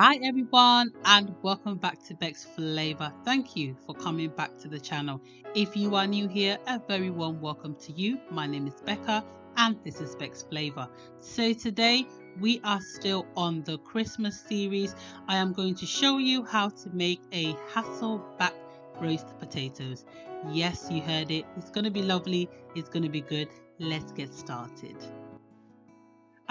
Hi everyone and welcome back to Beck's Flavor. Thank you for coming back to the channel. If you are new here, a very warm welcome to you. My name is Becca and this is Beck's Flavor. So today we are still on the Christmas series. I am going to show you how to make a Hasselback roast potatoes. Yes, you heard it. It's going to be lovely. It's going to be good. Let's get started.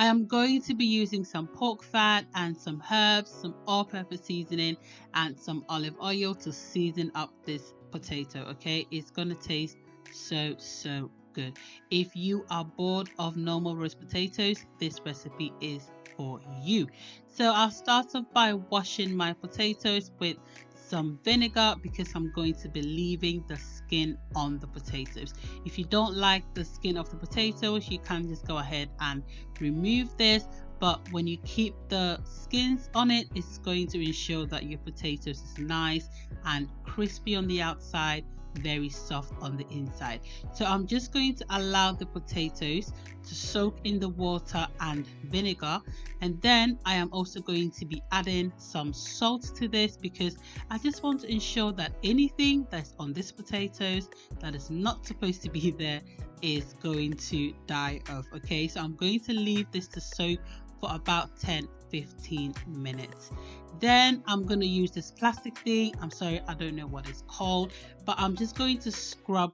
I am going to be using some pork fat and some herbs, some all-purpose seasoning and some olive oil to season up this potato. Okay, it's gonna taste so good. If you are bored of normal roast potatoes, this recipe is for you. So I'll start off by washing my potatoes with some vinegar because I'm going to be leaving the skin on the potatoes. If you don't like the skin of the potatoes, you can just go ahead and remove this, but when you keep the skins on it, it's going to ensure that your potatoes is nice and crispy on the outside, very soft on the inside. So I'm just going to allow the potatoes to soak in the water and vinegar, and then I am also going to be adding some salt to this because I just want to ensure that anything that's on this potatoes that is not supposed to be there is going to die off. Okay, so I'm going to leave this to soak for about 10-15 minutes. Then I'm going to use this plastic thing. I'm sorry, I don't know what it's called, but I'm just going to scrub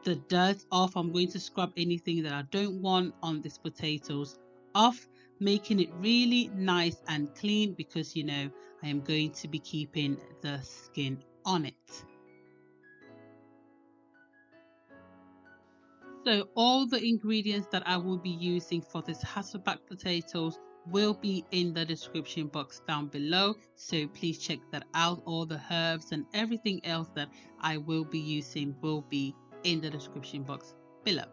the dirt off. I'm going to scrub anything that I don't want on these potatoes off, making it really nice and clean because I am going to be keeping the skin on it. So all the ingredients that I will be using for this Hasselback potatoes will be in the description box down below. So please check that out. All the herbs and everything else that I will be using will be in the description box below.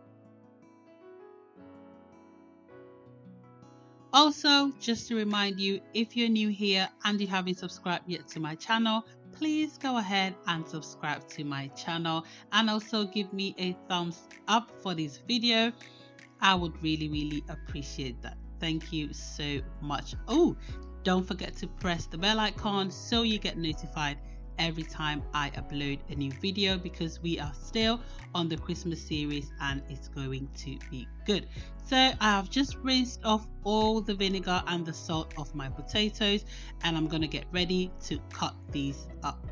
Also, just to remind you, if you're new here and you haven't subscribed yet to my channel, please go ahead and subscribe to my channel and also give me a thumbs up for this video. I would really appreciate that. Thank you so much. Oh, don't forget to press the bell icon so you get notified every time I upload a new video because we are still on the Christmas series and it's going to be good. So I have just rinsed off all the vinegar and the salt of my potatoes and I'm going to get ready to cut these up.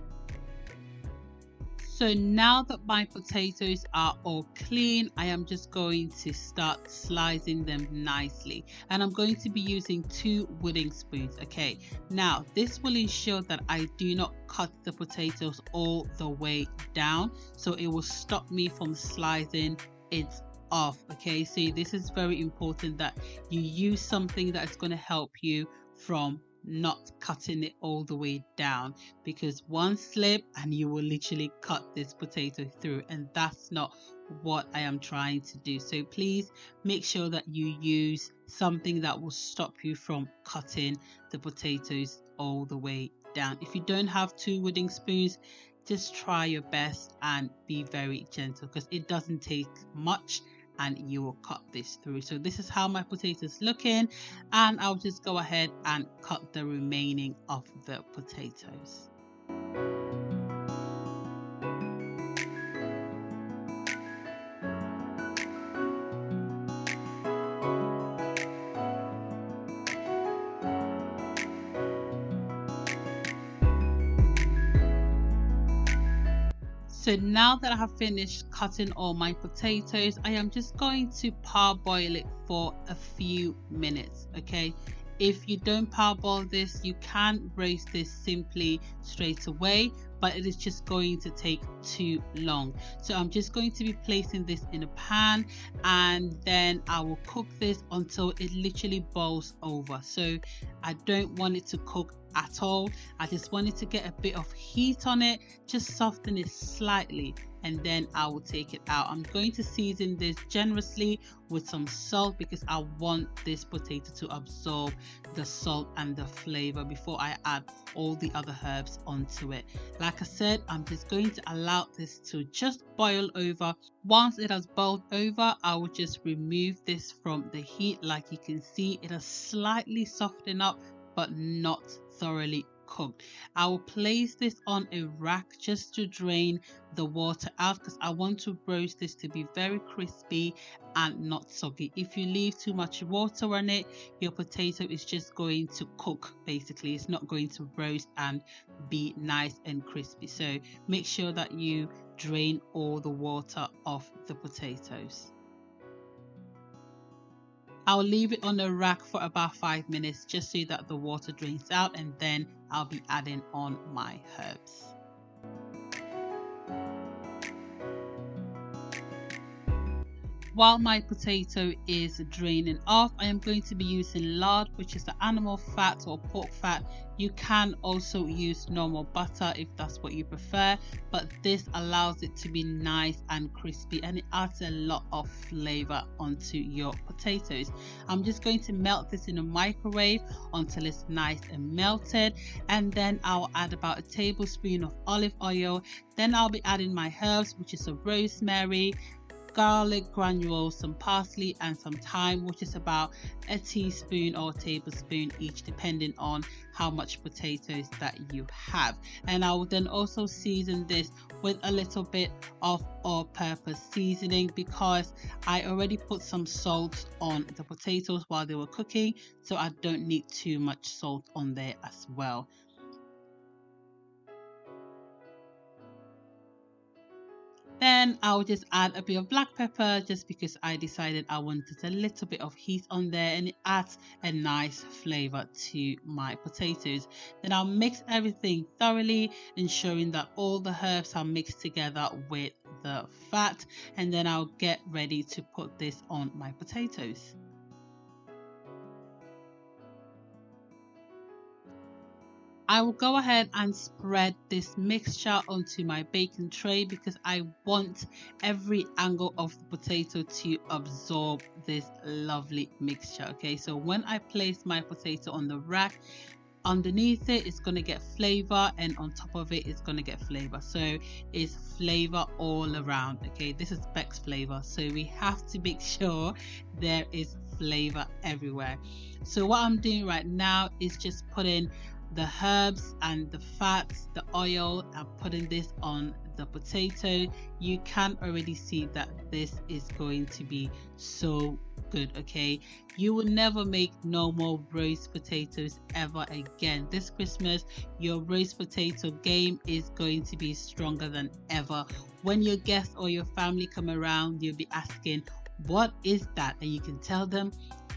So now that my potatoes are all clean, I am just going to start slicing them nicely. And I'm going to be using 2 wooden spoons. Okay, now this will ensure that I do not cut the potatoes all the way down. So it will stop me from slicing it off. Okay, so this is very important that you use something that is going to help you from not cutting it all the way down, because one slip and you will literally cut this potato through, and that's not what I am trying to do. So please make sure that you use something that will stop you from cutting the potatoes all the way down. If you don't have 2 wooden spoons, just try your best and be very gentle because it doesn't take much and you will cut this through. So this is how my potatoes looking, and I'll just go ahead and cut the remaining of the potatoes. So now that I have finished cutting all my potatoes, I am just going to parboil it for a few minutes. Okay, if you don't parboil this, you can roast this simply straight away, but it is just going to take too long. So I'm just going to be placing this in a pan and then I will cook this until it literally boils over. So I don't want it to cook at all. I just wanted to get a bit of heat on it, just soften it slightly, and then I will take it out. I'm going to season this generously with some salt because I want this potato to absorb the salt and the flavor before I add all the other herbs onto it. Like I said, I'm just going to allow this to just boil over. Once it has boiled over, I will just remove this from the heat. Like you can see, it has slightly softened up but not thoroughly cooked. I will place this on a rack just to drain the water out, because I want to roast this to be very crispy and not soggy. If you leave too much water on it, your potato is just going to cook. Basically, it's not going to roast and be nice and crispy. So make sure that you drain all the water off the potatoes. I'll leave it on a rack for about 5 minutes just so that the water drains out, and then I'll be adding on my herbs. While my potato is draining off, I am going to be using lard, which is the animal fat or pork fat. You can also use normal butter if that's what you prefer, but this allows it to be nice and crispy, and it adds a lot of flavor onto your potatoes. I'm just going to melt this in a microwave until it's nice and melted, and then I'll add about a tablespoon of olive oil. Then I'll be adding my herbs, which is a rosemary, garlic granules, some parsley, and some thyme, which is about a teaspoon or a tablespoon each, depending on how much potatoes that you have. And I will then also season this with a little bit of all-purpose seasoning, because I already put some salt on the potatoes while they were cooking, so I don't need too much salt on there as well. Then I'll just add a bit of black pepper, just because I decided I wanted a little bit of heat on there, and it adds a nice flavor to my potatoes. Then I'll mix everything thoroughly, ensuring that all the herbs are mixed together with the fat, and then I'll get ready to put this on my potatoes. I will go ahead and spread this mixture onto my baking tray, because I want every angle of the potato to absorb this lovely mixture. Okay, so when I place my potato on the rack, underneath it it's going to get flavor, and on top of it it's going to get flavor, so it's flavor all around. Okay, this is Beck's flavor, so we have to make sure there is flavor everywhere. So what I'm doing right now is just putting the herbs and the fats, the oil, and putting this on the potato. You can already see that this is going to be so good. Okay, you will never make normal roast potatoes ever again. This Christmas, your roast potato game is going to be stronger than ever. When your guests or your family come around, you'll be asking, what is that? And you can tell them,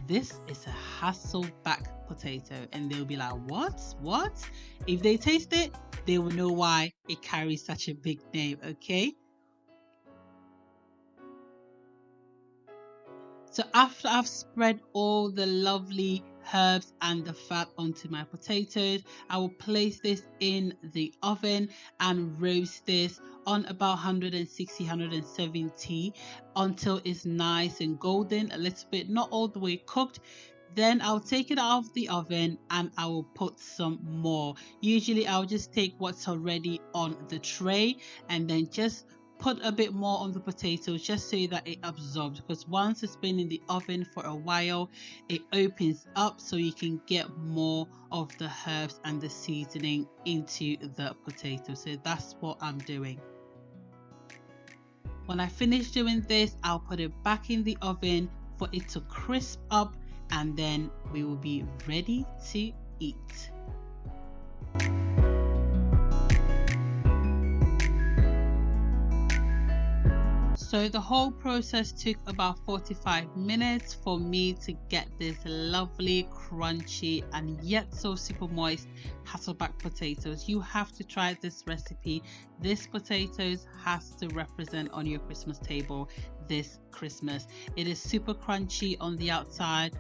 this is a Hasselback potato, and they'll be like, what? If they taste it, they will know why it carries such a big name. Okay, so after I've spread all the lovely herbs and the fat onto my potatoes, I will place this in the oven and roast this on about 160, 170 until it's nice and golden, a little bit, not all the way cooked. Then I'll take it out of the oven and I will put some more. Usually I'll just take what's already on the tray and then just put a bit more on the potatoes, just so that it absorbs, because once it's been in the oven for a while, it opens up, so you can get more of the herbs and the seasoning into the potato. So that's what I'm doing. When I finish doing this, I'll put it back in the oven for it to crisp up, and then we will be ready to eat. So the whole process took about 45 minutes for me to get this lovely, crunchy, and yet so super moist Hassleback potatoes. You have to try this recipe. This potatoes has to represent on your Christmas table this Christmas. It is super crunchy on the outside,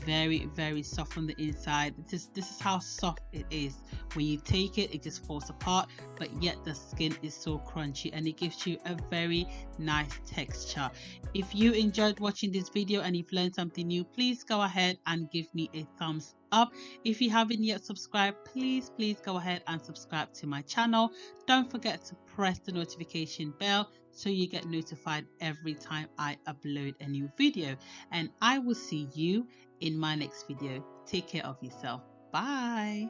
very, very soft on the inside. This is how soft it is. When you take it, it just falls apart, but yet the skin is so crunchy and it gives you a very nice texture. If you enjoyed watching this video and you've learned something new, please go ahead and give me a thumbs up. If you haven't yet subscribed, please go ahead and subscribe to my channel. Don't forget to press the notification bell so you get notified every time I upload a new video, and I will see you in my next video. Take care of yourself. Bye.